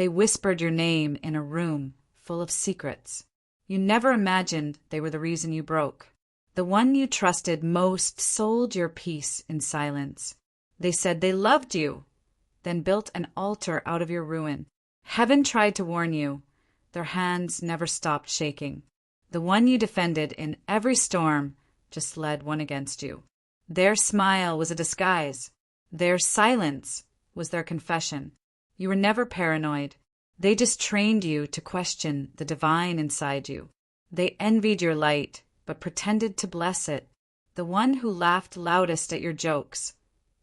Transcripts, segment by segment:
They whispered your name in a room full of secrets. You never imagined they were the reason you broke. The one you trusted most sold your peace in silence. They said they loved you, then built an altar out of your ruin. Heaven tried to warn you. Their hands never stopped shaking. The one you defended in every storm just led one against you. Their smile was a disguise. Their silence was their confession. You were never paranoid. They just trained you to question the divine inside you. They envied your light, but pretended to bless it. The one who laughed loudest at your jokes,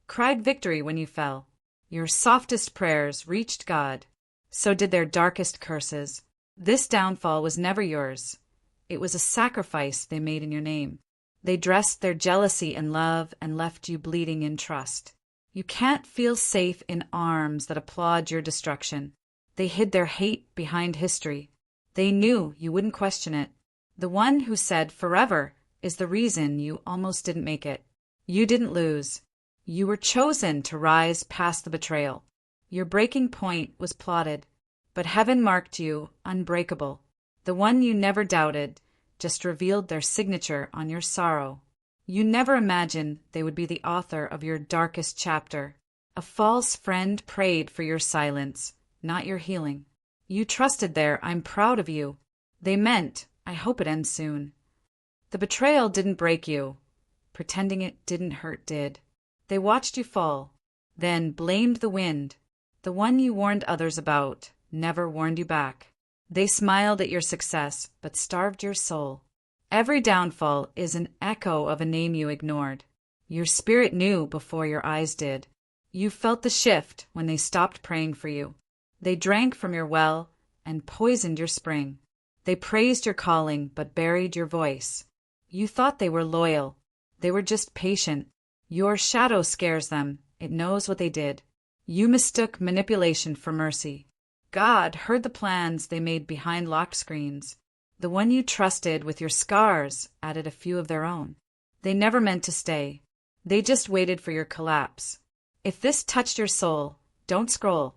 cried victory when you fell. Your softest prayers reached God. So did their darkest curses. This downfall was never yours. It was a sacrifice they made in your name. They dressed their jealousy in love and left you bleeding in trust. You can't feel safe in arms that applaud your destruction. They hid their hate behind history. They knew you wouldn't question it. The one who said forever is the reason you almost didn't make it. You didn't lose. You were chosen to rise past the betrayal. Your breaking point was plotted, but heaven marked you unbreakable. The one you never doubted just revealed their signature on your sorrow. You never imagined they would be the author of your darkest chapter. A false friend prayed for your silence, not your healing. You trusted their "I'm proud of you." They meant, "I hope it ends soon." The betrayal didn't break you. Pretending it didn't hurt did. They watched you fall, then blamed the wind. The one you warned others about never warned you back. They smiled at your success, but starved your soul. Every downfall is an echo of a name you ignored. Your spirit knew before your eyes did. You felt the shift when they stopped praying for you. They drank from your well and poisoned your spring. They praised your calling but buried your voice. You thought they were loyal. They were just patient. Your shadow scares them. It knows what they did. You mistook manipulation for mercy. God heard the plans they made behind locked screens. The one you trusted with your scars added a few of their own. They never meant to stay. They just waited for your collapse. If this touched your soul, don't scroll.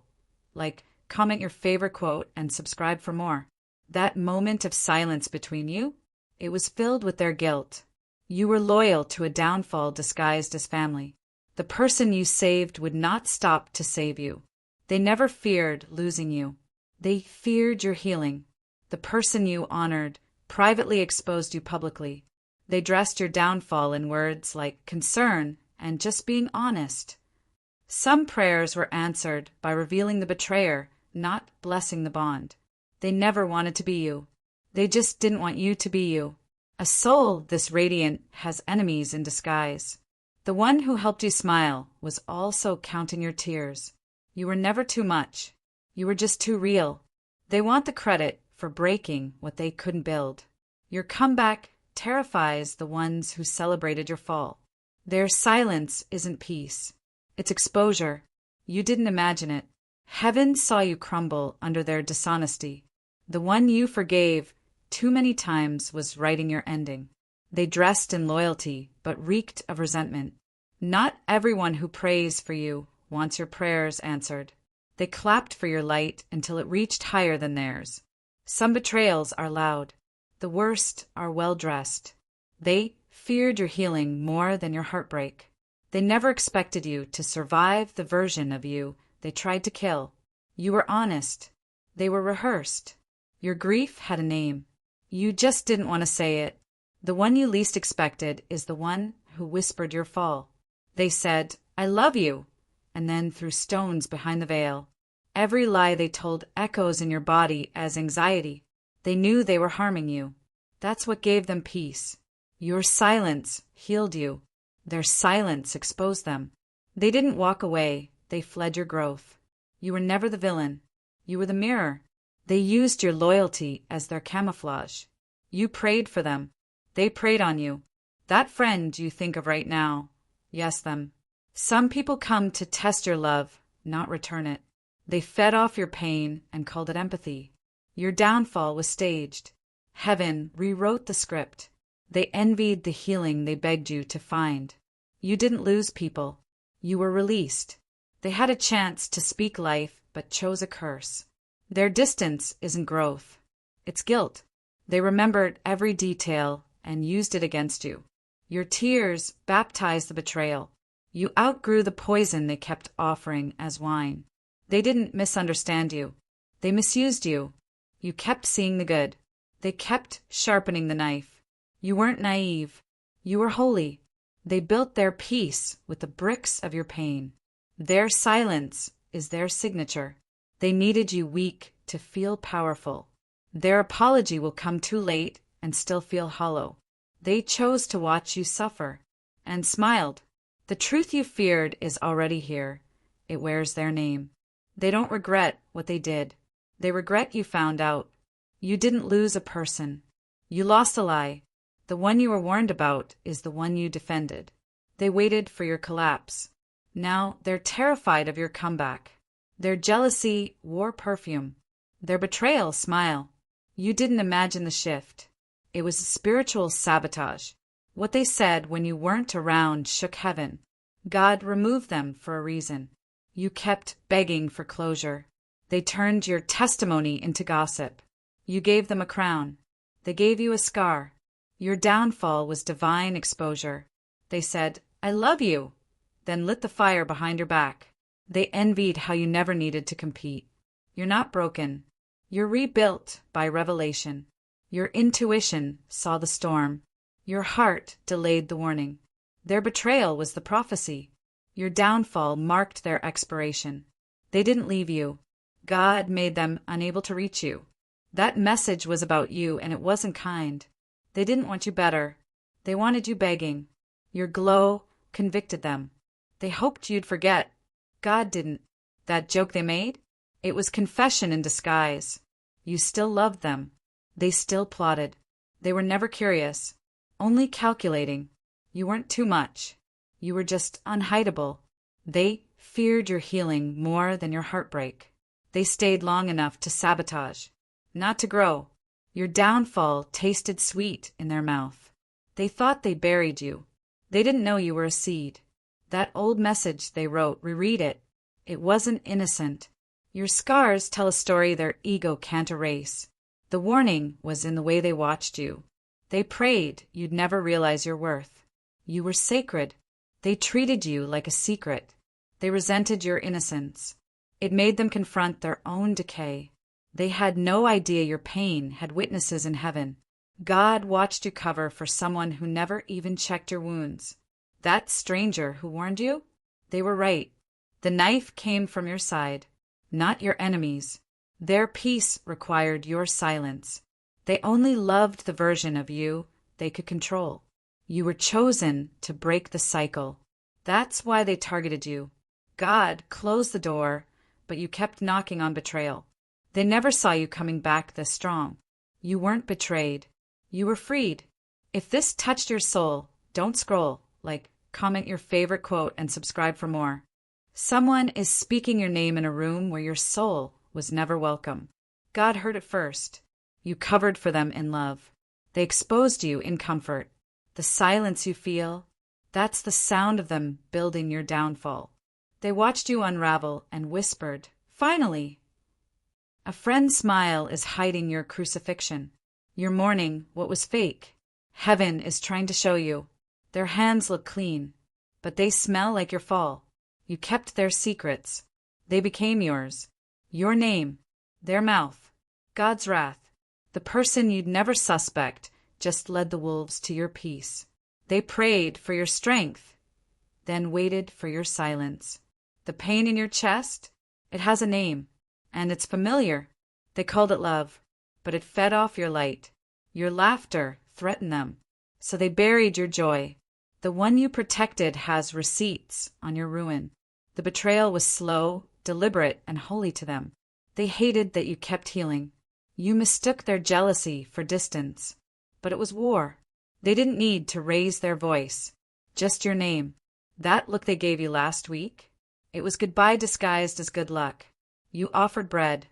Comment your favorite quote and subscribe for more. That moment of silence between you, it was filled with their guilt. You were loyal to a downfall disguised as family. The person you saved would not stop to save you. They never feared losing you. They feared your healing. The person you honored privately exposed you publicly. They dressed your downfall in words like concern and just being honest. Some prayers were answered by revealing the betrayer, not blessing the bond. They never wanted to be you. They just didn't want you to be you. A soul this radiant has enemies in disguise. The one who helped you smile was also counting your tears. You were never too much. You were just too real. They want the credit for breaking what they couldn't build. Your comeback terrifies the ones who celebrated your fall. Their silence isn't peace. It's exposure. You didn't imagine it. Heaven saw you crumble under their dishonesty. The one you forgave too many times was writing your ending. They dressed in loyalty, but reeked of resentment. Not everyone who prays for you wants your prayers answered. They clapped for your light until it reached higher than theirs. Some betrayals are loud. The worst are well-dressed. They feared your healing more than your heartbreak. They never expected you to survive the version of you they tried to kill. You were honest. They were rehearsed. Your grief had a name. You just didn't want to say it. The one you least expected is the one who whispered your fall. They said, "I love you," and then threw stones behind the veil. Every lie they told echoes in your body as anxiety. They knew they were harming you. That's what gave them peace. Your silence healed you. Their silence exposed them. They didn't walk away. They fled your growth. You were never the villain. You were the mirror. They used your loyalty as their camouflage. You prayed for them. They preyed on you. That friend you think of right now. Yes, them. Some people come to test your love, not return it. They fed off your pain and called it empathy. Your downfall was staged. Heaven rewrote the script. They envied the healing they begged you to find. You didn't lose people. You were released. They had a chance to speak life, but chose a curse. Their distance isn't growth. It's guilt. They remembered every detail and used it against you. Your tears baptized the betrayal. You outgrew the poison they kept offering as wine. They didn't misunderstand you. They misused you. You kept seeing the good. They kept sharpening the knife. You weren't naive. You were holy. They built their peace with the bricks of your pain. Their silence is their signature. They needed you weak to feel powerful. Their apology will come too late and still feel hollow. They chose to watch you suffer and smiled. The truth you feared is already here. It wears their name. They don't regret what they did. They regret you found out. You didn't lose a person. You lost a lie. The one you were warned about is the one you defended. They waited for your collapse. Now they're terrified of your comeback. Their jealousy wore perfume. Their betrayal smile. You didn't imagine the shift. It was spiritual sabotage. What they said when you weren't around shook heaven. God removed them for a reason. You kept begging for closure. They turned your testimony into gossip. You gave them a crown. They gave you a scar. Your downfall was divine exposure. They said, "I love you," then lit the fire behind your back. They envied how you never needed to compete. You're not broken. You're rebuilt by revelation. Your intuition saw the storm. Your heart delayed the warning. Their betrayal was the prophecy. Your downfall marked their expiration. They didn't leave you. God made them unable to reach you. That message was about you, and it wasn't kind. They didn't want you better. They wanted you begging. Your glow convicted them. They hoped you'd forget. God didn't. That joke they made? It was confession in disguise. You still loved them. They still plotted. They were never curious, only calculating. You weren't too much. You were just unhideable. They feared your healing more than your heartbreak. They stayed long enough to sabotage, not to grow. Your downfall tasted sweet in their mouth. They thought they buried you. They didn't know you were a seed. That old message they wrote, reread it. It wasn't innocent. Your scars tell a story their ego can't erase. The warning was in the way they watched you. They prayed you'd never realize your worth. You were sacred. They treated you like a secret. They resented your innocence. It made them confront their own decay. They had no idea your pain had witnesses in heaven. God watched you cover for someone who never even checked your wounds. That stranger who warned you? They were right. The knife came from your side, not your enemies. Their peace required your silence. They only loved the version of you they could control. You were chosen to break the cycle. That's why they targeted you. God closed the door, but you kept knocking on betrayal. They never saw you coming back this strong. You weren't betrayed. You were freed. If this touched your soul, don't scroll. Comment your favorite quote and subscribe for more. Someone is speaking your name in a room where your soul was never welcome. God heard it first. You covered for them in love. They exposed you in comfort. The silence you feel, that's the sound of them building your downfall. They watched you unravel and whispered, "Finally!" A friend's smile is hiding your crucifixion. You're mourning what was fake. Heaven is trying to show you. Their hands look clean, but they smell like your fall. You kept their secrets. They became yours. Your name, their mouth, God's wrath. The person you'd never suspect just led the wolves to your peace. They prayed for your strength, then waited for your silence. The pain in your chest, it has a name, and it's familiar. They called it love, but it fed off your light. Your laughter threatened them, so they buried your joy. The one you protected has receipts on your ruin. The betrayal was slow, deliberate, and holy to them. They hated that you kept healing. You mistook their jealousy for distance. But it was war. They didn't need to raise their voice. Just your name. That look they gave you last week? It was goodbye disguised as good luck. You offered bread.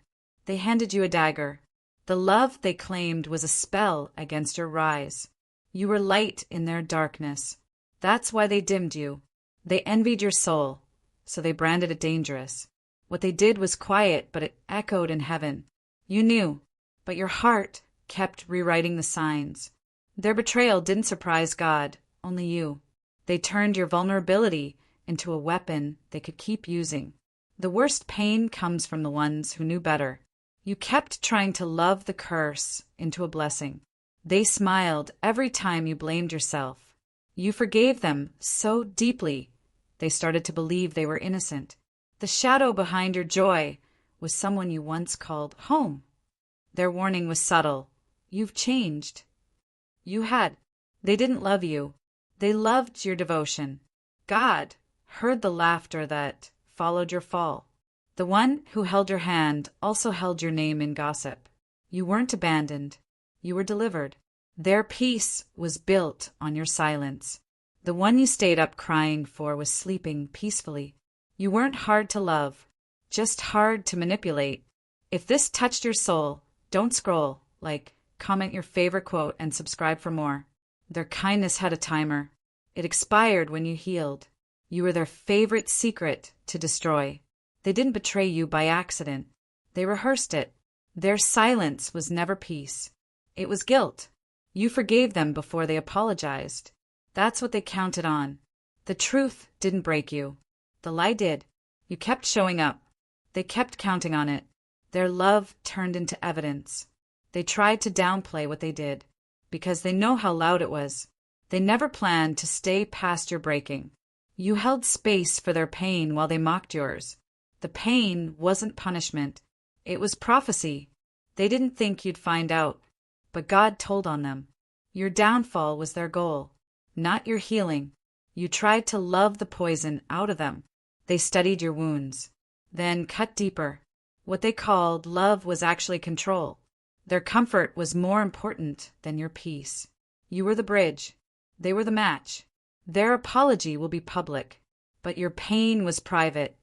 They handed you a dagger. The love they claimed was a spell against your rise. You were light in their darkness. That's why they dimmed you. They envied your soul, so they branded it dangerous. What they did was quiet, but it echoed in heaven. You knew, but your heart kept rewriting the signs. Their betrayal didn't surprise God, only you. They turned your vulnerability into a weapon they could keep using. The worst pain comes from the ones who knew better. You kept trying to love the curse into a blessing. They smiled every time you blamed yourself. You forgave them so deeply, they started to believe they were innocent. The shadow behind your joy was someone you once called home. Their warning was subtle. You've changed. You had. They didn't love you. They loved your devotion. God heard the laughter that followed your fall. The one who held your hand also held your name in gossip. You weren't abandoned. You were delivered. Their peace was built on your silence. The one you stayed up crying for was sleeping peacefully. You weren't hard to love, just hard to manipulate. If this touched your soul, don't scroll, comment your favorite quote, and subscribe for more. Their kindness had a timer. It expired when you healed. You were their favorite secret to destroy. They didn't betray you by accident. They rehearsed it. Their silence was never peace. It was guilt. You forgave them before they apologized. That's what they counted on. The truth didn't break you. The lie did. You kept showing up. They kept counting on it. Their love turned into evidence. They tried to downplay what they did, because they know how loud it was. They never planned to stay past your breaking. You held space for their pain while they mocked yours. The pain wasn't punishment. It was prophecy. They didn't think you'd find out, but God told on them. Your downfall was their goal, not your healing. You tried to love the poison out of them. They studied your wounds, then cut deeper. What they called love was actually control. Their comfort was more important than your peace. You were the bridge. They were the match. Their apology will be public, but your pain was private.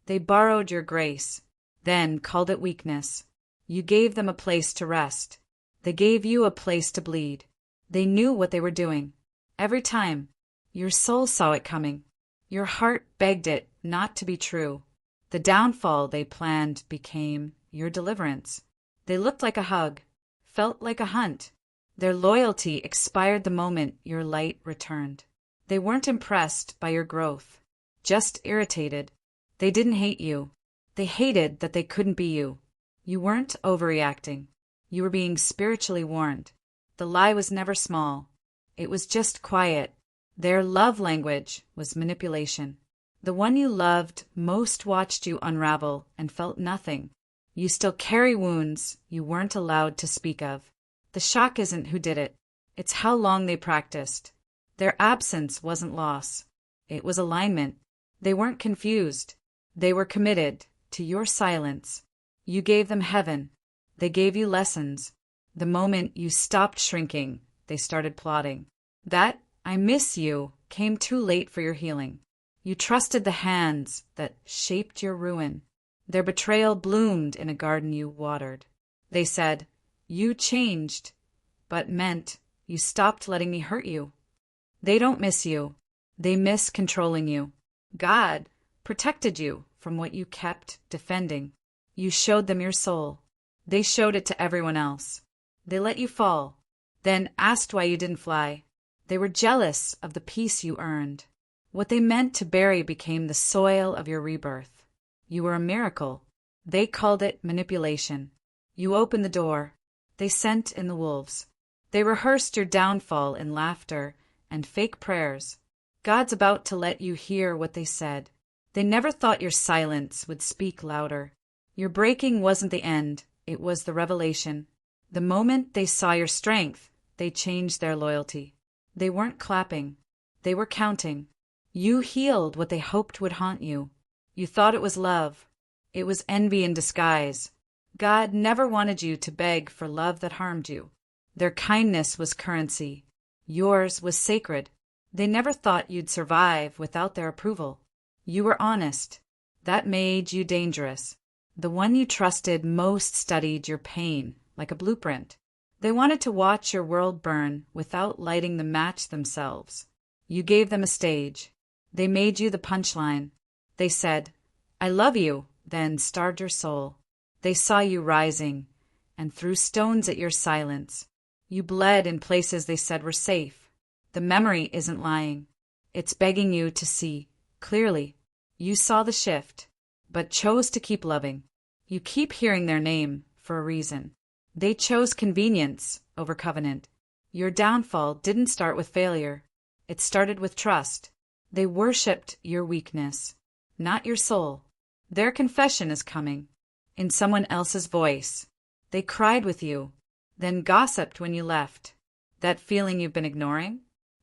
They borrowed your grace, then called it weakness. You gave them a place to rest. They gave you a place to bleed. They knew what they were doing. Every time, your soul saw it coming. Your heart begged it not to be true. The downfall they planned became your deliverance. They looked like a hug, felt like a hunt. Their loyalty expired the moment your light returned. They weren't impressed by your growth, just irritated. They didn't hate you. They hated that they couldn't be you. You weren't overreacting. You were being spiritually warned. The lie was never small. It was just quiet. Their love language was manipulation. The one you loved most watched you unravel and felt nothing. You still carry wounds you weren't allowed to speak of. The shock isn't who did it. It's how long they practiced. Their absence wasn't loss. It was alignment. They weren't confused. They were committed to your silence. You gave them heaven. They gave you lessons. The moment you stopped shrinking, they started plotting. That "I miss you" came too late for your healing. You trusted the hands that shaped your ruin. Their betrayal bloomed in a garden you watered. They said, "You changed," but meant you stopped letting me hurt you. They don't miss you. They miss controlling you. God protected you from what you kept defending. You showed them your soul. They showed it to everyone else. They let you fall, then asked why you didn't fly. They were jealous of the peace you earned. What they meant to bury became the soil of your rebirth. You were a miracle. They called it manipulation. You opened the door. They sent in the wolves. They rehearsed your downfall in laughter and fake prayers. God's about to let you hear what they said. They never thought your silence would speak louder. Your breaking wasn't the end. It was the revelation. The moment they saw your strength, they changed their loyalty. They weren't clapping. They were counting. You healed what they hoped would haunt you. You thought it was love. It was envy in disguise. God never wanted you to beg for love that harmed you. Their kindness was currency. Yours was sacred. They never thought you'd survive without their approval. You were honest. That made you dangerous. The one you trusted most studied your pain like a blueprint. They wanted to watch your world burn without lighting the match themselves. You gave them a stage. They made you the punchline. They said, "I love you," then starved your soul. They saw you rising, and threw stones at your silence. You bled in places they said were safe. The memory isn't lying. It's begging you to see clearly. You saw the shift, but chose to keep loving. You keep hearing their name for a reason. They chose convenience over covenant. Your downfall didn't start with failure. It started with trust. They worshipped your weakness, not your soul. Their confession is coming, in someone else's voice. They cried with you, then gossiped when you left. That feeling you've been ignoring?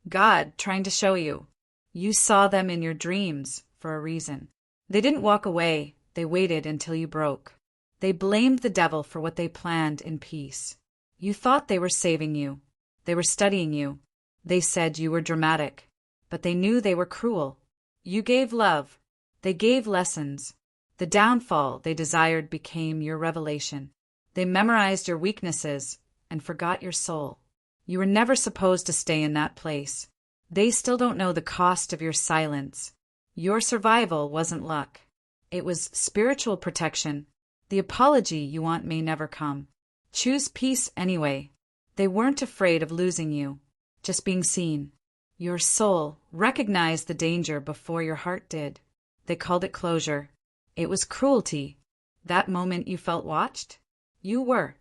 God trying to show you. You saw them in your dreams for a reason. They didn't walk away, they waited until you broke. They blamed the devil for what they planned in peace. You thought they were saving you. They were studying you. They said you were dramatic, but they knew they were cruel. You gave love. They gave lessons. The downfall they desired became your revelation. They memorized your weaknesses and forgot your soul. You were never supposed to stay in that place. They still don't know the cost of your silence. Your survival wasn't luck. It was spiritual protection. The apology you want may never come. Choose peace anyway. They weren't afraid of losing you, just being seen. Your soul recognized the danger before your heart did. They called it closure. It was cruelty. That moment you felt watched? You were.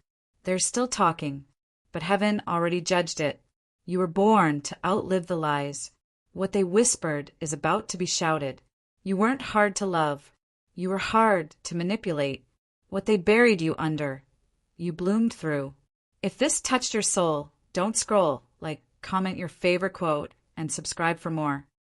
They're still talking, but heaven already judged it. You were born to outlive the lies. What they whispered is about to be shouted. You weren't hard to love. You were hard to manipulate. What they buried you under, you bloomed through. If this touched your soul, don't scroll, comment your favorite quote, and subscribe for more.